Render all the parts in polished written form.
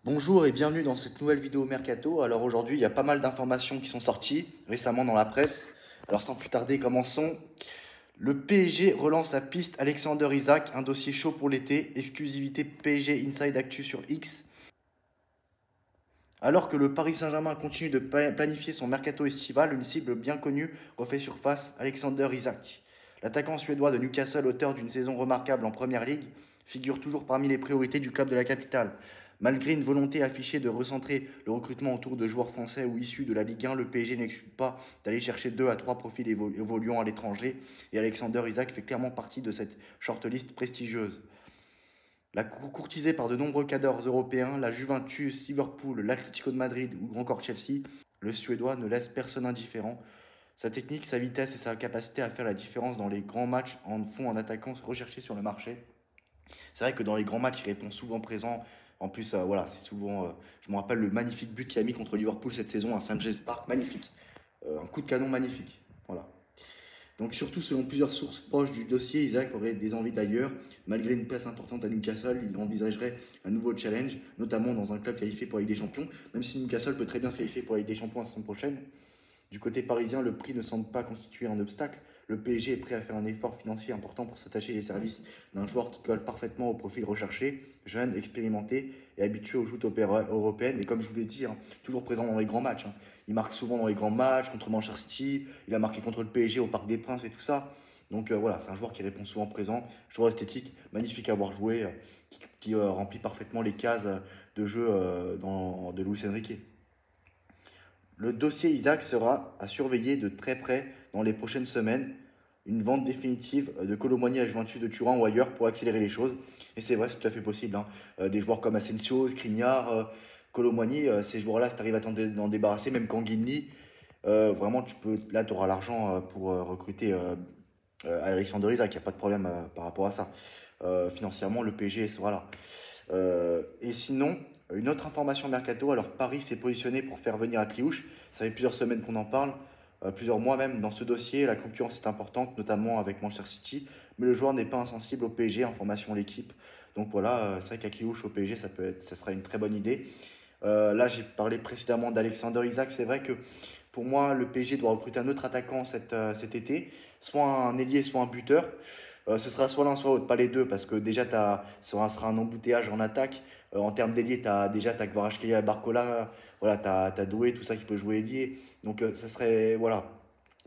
Bonjour et bienvenue dans cette nouvelle vidéo Mercato. Alors aujourd'hui, il y a pas mal d'informations qui sont sorties récemment dans la presse. Alors sans plus tarder, commençons. Le PSG relance la piste Alexander Isak, un dossier chaud pour l'été. Exclusivité PSG Inside Actu sur X. Alors que le Paris Saint-Germain continue de planifier son mercato estival, une cible bien connue refait surface, Alexander Isak. L'attaquant suédois de Newcastle, auteur d'une saison remarquable en Première Ligue, figure toujours parmi les priorités du club de la capitale. Malgré une volonté affichée de recentrer le recrutement autour de joueurs français ou issus de la Ligue 1, le PSG n'exclut pas d'aller chercher 2 à 3 profils évoluant à l'étranger et Alexander Isak fait clairement partie de cette shortlist prestigieuse. Courtisée par de nombreux cadres européens, la Juventus, Liverpool, l'Atlético de Madrid ou encore Chelsea, le Suédois ne laisse personne indifférent. Sa technique, sa vitesse et sa capacité à faire la différence dans les grands matchs en font un attaquant recherché sur le marché. C'est vrai que dans les grands matchs, il répond souvent présent. En plus, voilà, c'est souvent. Je me rappelle le magnifique but qu'il a mis contre Liverpool cette saison à St. James Park. Magnifique. Un coup de canon magnifique. Voilà. Donc surtout selon plusieurs sources proches du dossier, Isaac aurait des envies d'ailleurs. Malgré une place importante à Newcastle, il envisagerait un nouveau challenge, notamment dans un club qualifié pour la Ligue des Champions, même si Newcastle peut très bien se qualifier pour la Ligue des Champions la saison prochaine. Du côté parisien, le prix ne semble pas constituer un obstacle. Le PSG est prêt à faire un effort financier important pour s'attacher les services d'un joueur qui colle parfaitement au profil recherché, jeune, expérimenté et habitué aux joutes européennes. Et comme je vous l'ai dit, hein, toujours présent dans les grands matchs. Hein. Il marque souvent dans les grands matchs, contre Manchester City, il a marqué contre le PSG au Parc des Princes et tout ça. Donc voilà, c'est un joueur qui répond souvent présent, joueur esthétique, magnifique à avoir joué, qui remplit parfaitement les cases de jeu de Luis Enrique. Le dossier Isaac sera à surveiller de très près dans les prochaines semaines. Une vente définitive de Kolo Muani à la Juventus de Turin ou ailleurs pour accélérer les choses. Et c'est vrai, c'est tout à fait possible. Hein. Des joueurs comme Asensio, Skriniar, Kolo Muani, ces joueurs-là, si tu arrives à t'en débarrasser, même Kanguinli, vraiment, là, tu auras l'argent pour recruter Alexander Isaac. Il n'y a pas de problème par rapport à ça. Financièrement, le PSG sera là. Et sinon, une autre information mercato, alors Paris s'est positionné pour faire venir à Cliouche. Ça fait plusieurs semaines qu'on en parle, plusieurs mois même dans ce dossier. La concurrence est importante, notamment avec Manchester City. Mais le joueur n'est pas insensible au PSG, information l'équipe. Donc voilà, c'est vrai qu'à Cliouche au PSG, ça sera une très bonne idée. Là, j'ai parlé précédemment d'Alexander Isaac. C'est vrai que pour moi, le PSG doit recruter un autre attaquant cet été, soit un ailier, soit un buteur. Ce sera soit l'un soit l'autre, pas les deux, parce que déjà, sera un embouteillage en attaque. En termes d'ailier, déjà t'as Kvaratskhelia et Barcola, voilà, t'as Doué, tout ça qui peut jouer ailier. Donc ça serait, voilà,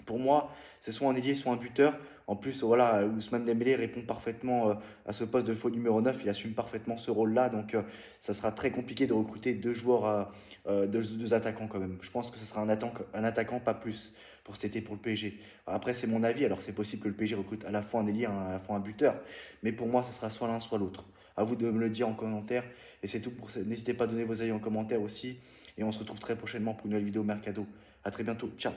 pour moi, c'est soit un ailier, soit un buteur. En plus, voilà, Ousmane Dembélé répond parfaitement à ce poste de faux numéro 9. Il assume parfaitement ce rôle-là. Donc, ça sera très compliqué de recruter deux joueurs, deux attaquants quand même. Je pense que ce sera un attaquant, pas plus, pour cet été pour le PSG. Après, c'est mon avis. Alors, c'est possible que le PSG recrute à la fois un ailier, à la fois un buteur. Mais pour moi, ce sera soit l'un, soit l'autre. À vous de me le dire en commentaire. Et c'est tout pour ça. N'hésitez pas à donner vos avis en commentaire aussi. Et on se retrouve très prochainement pour une nouvelle vidéo Mercado. À très bientôt. Ciao.